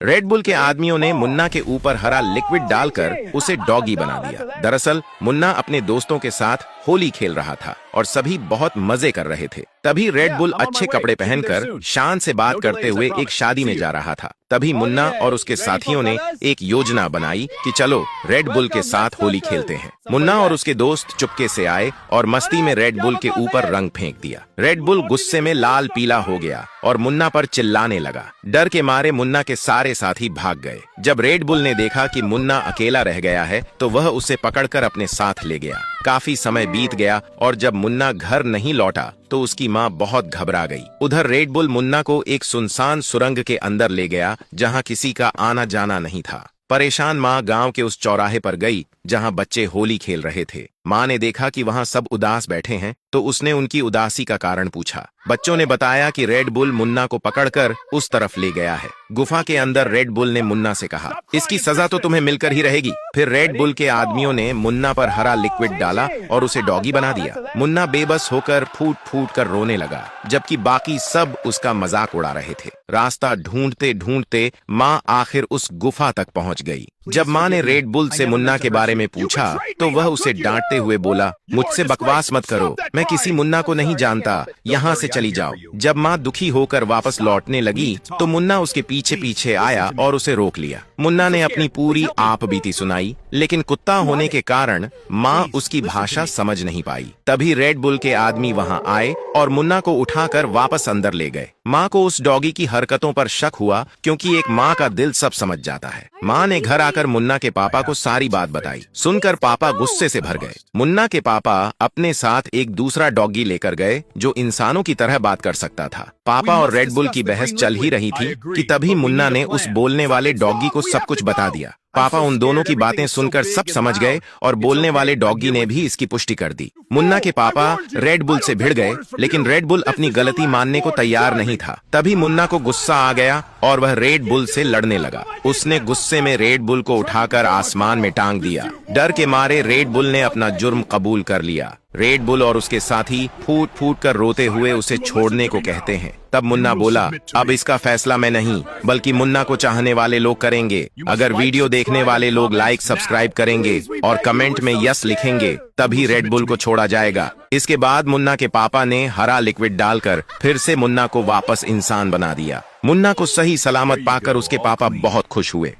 Red bull के आदमियों ने मुन्ना के ऊपर हरा लिक्विड डालकर उसे डॉगी बना दिया। दरअसल मुन्ना अपने दोस्तों के साथ होली खेल रहा था और सभी बहुत मजे कर रहे थे। तभी रेड बुल अच्छे कपड़े पहनकर शान से बात करते हुए एक शादी में जा रहा था। तभी मुन्ना और उसके साथियों ने एक योजना बनाई कि चलो रेड बुल के साथ होली खेलते हैं। मुन्ना और उसके दोस्त चुपके से आए और मस्ती में रेड बुल के ऊपर रंग फेंक दिया। रेड बुल गुस्से में लाल पीला हो गया और मुन्ना पर चिल्लाने लगा। डर के मारे मुन्ना के सारे साथी भाग गए। जब रेड बुल ने देखा कि मुन्ना अकेला रह गया है तो वह उसे पकड़कर अपने साथ ले गया। काफी समय बीत गया और जब मुन्ना घर नहीं लौटा तो उसकी माँ बहुत घबरा गई। उधर रेड बुल मुन्ना को एक सुनसान सुरंग के अंदर ले गया जहाँ किसी का आना जाना नहीं था। परेशान माँ गांव के उस चौराहे पर गई जहां बच्चे होली खेल रहे थे। माँ ने देखा कि वहां सब उदास बैठे हैं तो उसने उनकी उदासी का कारण पूछा। बच्चों ने बताया कि रेड बुल मुन्ना को पकड़कर उस तरफ ले गया है। गुफा के अंदर रेड बुल ने मुन्ना से कहा, इसकी सजा तो तुम्हें मिलकर ही रहेगी। फिर रेड बुल के आदमियों ने मुन्ना पर हरा लिक्विड डाला और उसे डॉगी बना दिया। मुन्ना बेबस होकर फूट फूट कर रोने लगा, जबकि बाकी सब उसका मजाक उड़ा रहे थे। रास्ता ढूंढते ढूंढते माँ आखिर उस गुफा तक पहुंच गई। जब माँ ने रेड बुल से मुन्ना के बारे में पूछा तो वह उसे डांटते हुए बोला, मुझसे बकवास मत करो, मैं किसी मुन्ना को नहीं जानता, यहाँ से चली जाओ। जब माँ दुखी होकर वापस लौटने लगी तो मुन्ना उसके पीछे पीछे आया और उसे रोक लिया। मुन्ना ने अपनी पूरी आप बीती सुनाई, लेकिन कुत्ता होने के कारण माँ उसकी भाषा समझ नहीं पाई। तभी रेड बुल के आदमी वहाँ आए और मुन्ना को उठाकर वापस अंदर ले गए। माँ को उस डॉगी की हरकतों पर शक हुआ क्योंकि एक माँ का दिल सब समझ जाता है। माँ ने घर आकर मुन्ना के पापा को सारी बात बताई। सुनकर पापा गुस्से से भर गए। मुन्ना के पापा अपने साथ एक दूसरा डॉगी लेकर गए जो इंसानों की तरह बात कर सकता था। पापा और रेड बुल की बहस चल ही रही थी कि तभी मुन्ना ने उस बोलने वाले डॉगी को सब कुछ बता दिया। पापा उन दोनों की बातें सुनकर सब समझ गए और बोलने वाले डॉगी ने भी इसकी पुष्टि कर दी। मुन्ना के पापा रेड बुल से भिड़ गए, लेकिन रेड बुल अपनी गलती मानने को तैयार नहीं था। तभी मुन्ना को गुस्सा आ गया और वह रेड बुल से लड़ने लगा। उसने गुस्से में रेड बुल को उठाकर आसमान में टांग दिया। डर के मारे रेड बुल ने अपना जुर्म कबूल कर लिया। रेड बुल और उसके साथी फूट फूट कर रोते हुए उसे छोड़ने को कहते हैं। तब मुन्ना बोला, अब इसका फैसला मैं नहीं बल्कि मुन्ना को चाहने वाले लोग करेंगे। अगर वीडियो देखने वाले लोग लाइक सब्सक्राइब करेंगे और कमेंट में यस लिखेंगे तभी रेड बुल को छोड़ा जाएगा। इसके बाद मुन्ना के पापा ने हरा लिक्विड डालकर फिर से मुन्ना को वापस इंसान बना दिया। मुन्ना को सही सलामत पाकर उसके पापा बहुत खुश हुए।